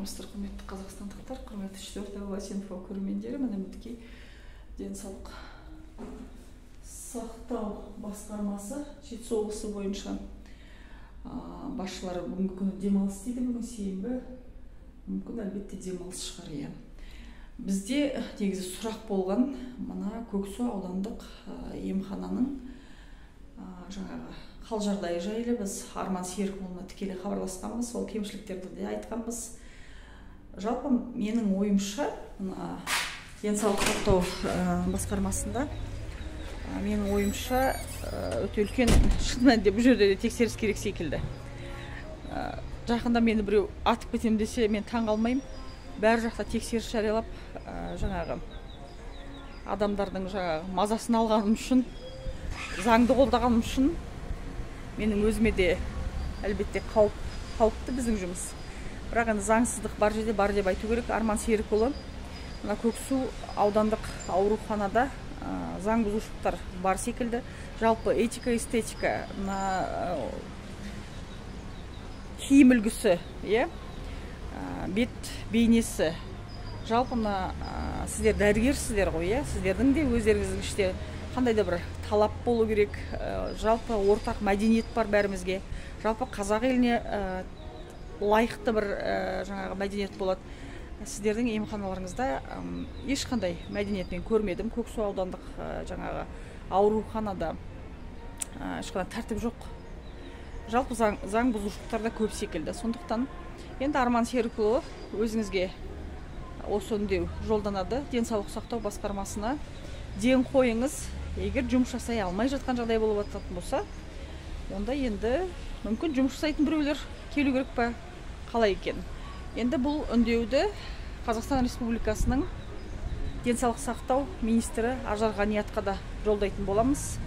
армысыздар, құрметті қазақстандықтар, құрметті 4 Васинфо көрермендері. Міне мінекей денсаулық сақтау басқармасы Жетісу облысы бойынша басшылары бүгінгі күні демалыс дейді. Бүгін сенбі, мүмкін әлбетте демалыс шығар. Иә. Бізде негізі сұрақ болған, мына Көксу аудандық емхананың жаңағы қал жағдайы жайлы біз Арман Серікұлына тікелей хабарласқанбыз, сол кемшіліктерді де айтқанбыз. Жалпы менің ойымша, денсаулық сақтау басқармасында менің ойымша өте үлкен шын мәнінде бұл жерде тексеріс керек секілді. Жақында мені біреу атып кетем десе, мен таң қалмаймын. Бәр жақта тексеріс жариялап, жаңағы адамдардың жаңағы мазасын алғаным үшін, заңды қолдағаным үшін менің өзіме де әлбетте қауіпті біздің жұмыс. Бірақ енді заңсыздық бар жерде бар деп айту керек. Арман Серікұлы мына Көксу аудандық ауруханада заң бұзушылықтар бар секілді. Жалпы этика, эстетика, киім үлгісі, бет бейнесі. Жалпы сіздер дәрігерсіздер ғой, сіздердің де өздеріңіздің іште қандай да бір талап болу керек. Жалпы ортақ мәдениет бар бәрімізге. Жалпы қазақ еліне лайықты бір жаңағы мәдениет болады. Сіздердің емханаларыңызда ешқандай мәдениет мен көрмедім. Көксу аудандық жаңағы ауруханада ешқандай тәртіп жоқ. Жалпы заң бұзушылықтар да көп секілді. Сондықтан енді Арман Серікұлы өзіңізге осы үндеу жолданады. Денсаулық сақтау басқармасына ден қойыңыз. Егер жұмыс жасай алмай жатқан жағдай болып жататын болса, онда енді мүмкін жұмыс жасайтын біреулер келу керек па, қалай екен. Енді бұл үндеуді Қазақстан Республикасының денсаулық сақтау министрі Ажар Ғаниятқа да жолдайтын боламыз.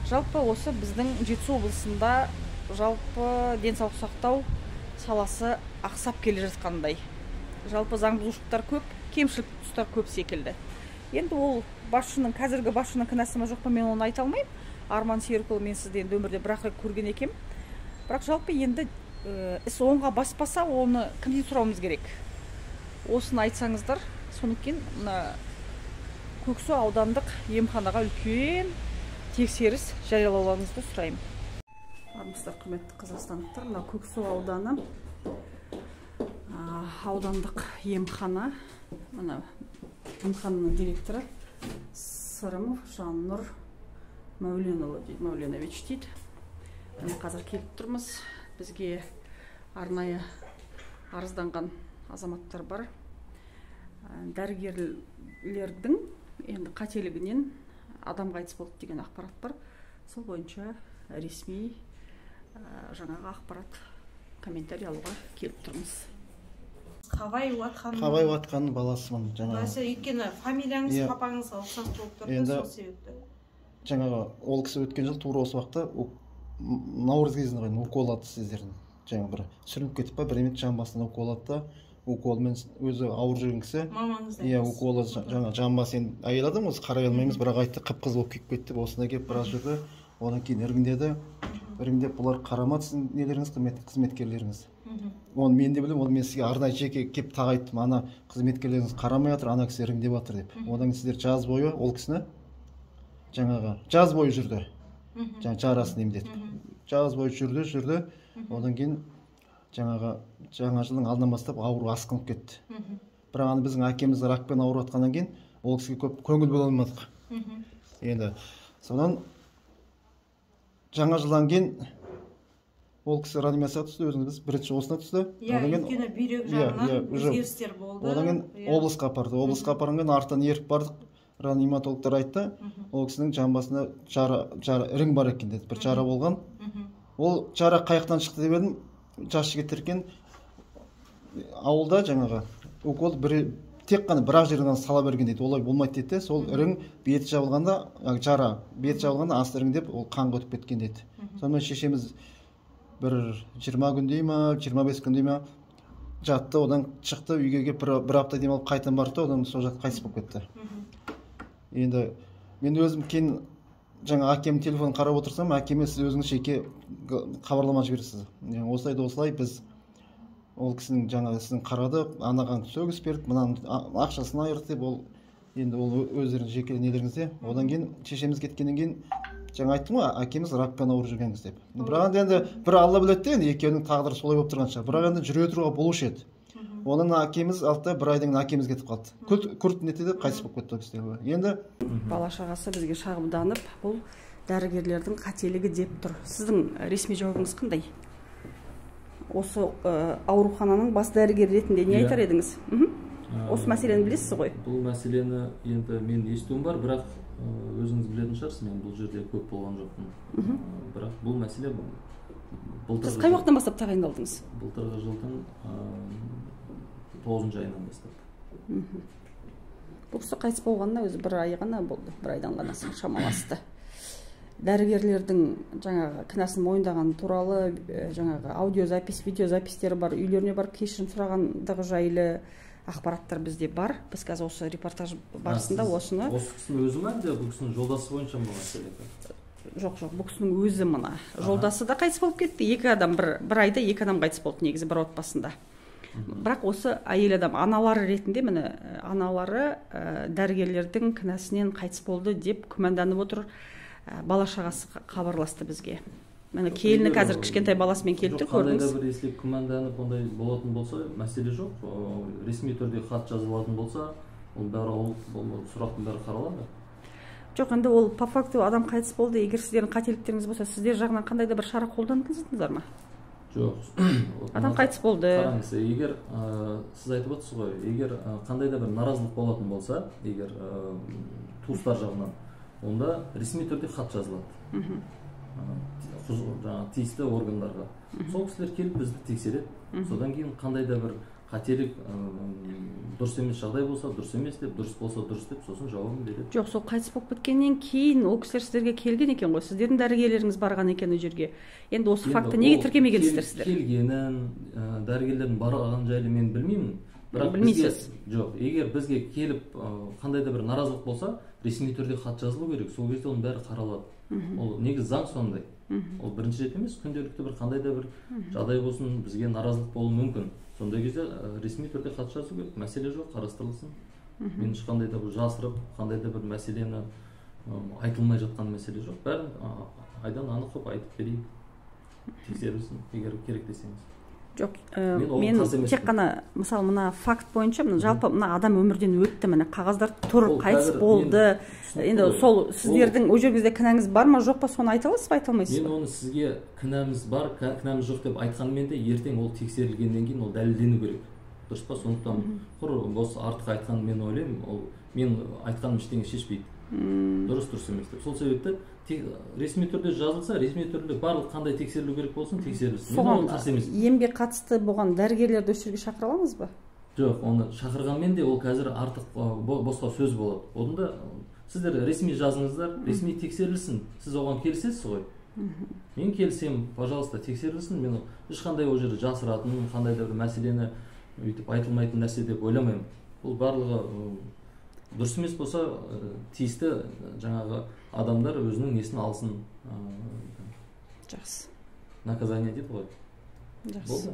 Жалпы осы біздің Жетісу облысында жалпы денсаулық сақтау саласы ақсап келе жатқандай. Жалпы заң бұзушылықтар көп, кемшілік тұстар көп секілді. Енді ол қазіргі басшының кінәсі ме жоқ па, мен оны айта алмаймын. Арман Серікұлы мен сізді енді өмірде бір-ақ рет көрген екем. Бірақ жалпы енді іс оңға баспаса, оны кімден сұрауымыз керек? Осыны айтсаңыздар, содан кейін Көксу аудандық емханаға үлкен тексеріс жариялауларыңызды сұраймын. Армысыздар, құрметті қазақстандықтар, мына Көксу ауданы аудандық емхана, мына емхананың директоры Сырымов Жаннұр Мәуленович дейді. Қазір келіп тұрмыз. Бізге арнайы арызданған азаматтар бар. Дәрігерлердің енді қателігінен адам қайтыс болды деген ақпарат бар. Сол бойынша ресми жаңағы ақпарат комментарий алуға келіп тұрмыз. Қабай Уатқанның баласымын. Өйткені фамилияңыз папаңызға ұқсас болып тұр, сол себепті. Жаңағы ол кісі өткен жыл тура осы уақытта наурыз кезінде қойын укол алды сіздердің. Жаңа бір сүрініп кетіп па, бір емет жан басына укол алды. Уколмен өзі ауыр жүрген кісі. Мамаңызда. Уколы жаңа жан басы енді әйел адам өзі қарай алмаймыз, бірақ айтты қып-қыз болып күйіп кетті. Осында келіп біраз жүрді. Одан кейін іріңдеп бұлар қарамады сіздің нелеріңіз, қызметкерлеріңіз. Оны мен де білем, оны мен сізге арнайы жеке кеп тағайттым, ана қызметкерлеріңіз қарамай жатыр, ана кісі іріңдеп жатыр деп. Одан сіздер жаз бойы ол кісіні жаңағы жаз бойы жүрді. Жаңа жарасын емдетіп. Жаз бойы жүрді. Одан кейін жаңағы жаңа жылдың алдынан бастап ауру асқынып кетті. Бірақ біздің әкеміз ракпен ауырып жатқаннан кейін ол кісіге көп көңіл бөле алмадық. Енді содан жаңа жылдан кейін ол кісі реанимацияға түсті, өзіңіз бірінші осына түсті. Өйткені бүйрек жағынан өзгерістер болды. Одан кейін облысқа апарды. Облысқа апарған артынан еріп бардық. Реаниматологтар айтты, ол кісінің жан басында ірің бар екен деді. Бір жара болған. Ол жара қаяқтан шықты деп едім. Жас жігіттер екен ауылда жаңағы укол тек қана бір-ақ жерден сала берген дейді. Олай болмайды деді. Сол ірің беті жабылғанда, беті жабылғанда асты іріңдеп ол қанға өтіп кеткен деді. Сонымен шешеміз бір 20 күндей ма, 25 күндей ма жатты, одан шықты, үйге келіп бір апта демалып қайтадан барды, одан сол жақта қайтыс болып кетті. Енді мен өзім кейін жаңа әкем телефонын қарап отырсам, әкеме сіз өзіңіз жеке хабарлама жібересіз. Осылай біз ол кісінің жаңағы сіздің қарады, анаған сөгіс берді, мынаның ақшасын айырды деп, ол енді ол өздерінің жеке нелеріңізде. Одан кейін шешеміз кеткеннен кейін жаңа айттым ғой, әкеміз ракпен ауырып жүргенбіз деп. Бірақ енді бір Алла біледі де, енді екеуінің тағдыры солай болып тұрған шығар. Бірақ енді жүре тұруға болушы еді. Оның әкеміз алды, бір айдан әкеміз кетіп қалды. Күрт нетеді, қайтыс болып кетті ол кісілер. Енді бала шағасы бізге шағымданып, бұл дәрігерлердің қателігі деп тұр. Сіздің ресми жауабыңыз қандай? Осы аурухананың бас дәрігері ретінде не айтар едіңіз? Осы мәселені білесіз ғой? Бұл мәселені енді мен естуім бар, бірақ өзіңіз білетін шығарсыз, мен бұл жерде көп болған жоқпын. Бірақ бұл мәселе сіз қай уақыттан бастап тағайындалдыңыз? Былтырғы жылдың 9 айынан бастап. Бұл кісі қайтыс болғанына өзі бір ай ғана болды, бір айдан ғана шамаласты. Дәрігерлердің жаңағы кінәсін мойындаған туралы жаңағы аудиозапис, видеозапистері бар, үйлеріне барып кешірім сұрағандығы жайлы ақпараттар бізде бар. Біз қазір осы репортаж барысында осыны... Осы кісінің өзі ме, бұл кісінің жолдасы бойынша бұл мәселе? Жоқ, бұл кісінің өзі мына. Жолдасы да қайтыс болып кетті. Екі адам, бір айда екі адам қайтыс болды негізі бір отбасында. Бірақ осы әйел адам аналары ретінде, міне аналары дәрігерлердің кінәсінен қайтыс болды деп күмәнданып отыр. Бала шағасы хабарласты бізге. Міне келіні қазір кішкентай баласымен келді, көрдіңіз. Қандай да бір если күмәнданып ондай болатын болса, мәселе жоқ. Ресми түрде хат жазылатын болса, ол сұрақтың бәрі қаралады. Жоқ, енді ол по факту адам қайтыс болды. Егер сіздердің қателіктеріңіз болса, сіздер жағынан қандай да бір шара қолдандыңыздар ма? Жоқ. Адам қайтыс болды. Қараңыз, егер сіз айтып отырсыз ғой, егер қандай да бір наразылық болатын болса, егер туыстар жағынан, онда ресми түрде хат жазылады. Тиісті органдарға. Сол кісілер келіп бізді тексереді. Содан кейін қандай да бір қателік, дұрыс емес жағдай болса, дұрыс емес деп, дұрыс болса, дұрыс деп, сосын жауабын береді. Жоқ, сол қайтыс болып кеткеннен кейін ол кісілер сіздерге келген екен ғой, сіздердің дәрігерлеріңіз барған екен ол жерге. Енді осы факты неге тіркемегенсіздер сіздер? Келгенін, дәрігерлердің барған жайлы мен білмеймін. Білмейсіз? Жоқ, егер бізге келіп қандай да бір наразылық болса, ресми түрде хат жазылу керек. Сол кезде оның бәрі қаралады. Ол негізі заң сондай. Ол бірінші рет емес, күнделікті бір қандай да бір жағдай болсын, бізге наразылық болуы мүмкін. Сондай кезде ресми түрде хат жазу керек. Мәселе жоқ, қарастырылсын. Мен ешқандай да бір жасырып, қандай да бір мәселені айтылмай жатқан мәселе жоқ. Бәрін айдан анық қылып айтып берейік. Тексерілсін, егер керек десеңіз. Жоқ, мен тек қана мысалы мына факт бойынша, жалпы мына адам өмірден өтті, міне қағаздар тұр, қайтыс болды. Енді сол сіздердің ол жеріңізде кінәңіз бар ма, жоқ па, соны айта аласыз ба, айта алмайсыз ба? Мен оны сізге кінәміз бар, кінәміз жоқ деп айтқанмен де ертең ол тексерілгеннен кейін ол дәлелдену керек. Дұрыс па? Сондықтан құр бос артық айтқан мен ойлаймын, ол мен айтқаным ештеңе шешпейді. Дұрыс емес деп. Сол себепті ресми түрде жазылса, ресми түрде барлық қандай тексерілу керек болсын, тексерілсін. Соған емге қатысты болған дәрігерлерді осы жерге шақыра аламыз ба? Жоқ, оны шақырғанмен де ол қазір артық босқа сөз болады. Онда сіздер ресми жазыңыздар, ресми тексерілсін. Сіз оған келісесіз ғой? Мен келісемін, пожалуйста, тексерілсін. Мен ешқандай ол жерде жасыратын, қандай да бір мәселені өйтіп айтылмайтын нәрсе деп ойламаймын. Бұл барлығы дұрыс емес болса, тиісті жаңағы адамдар өзінің несін алсын. Жақсы. Наказание дейді ғой. Жақсы. Болды.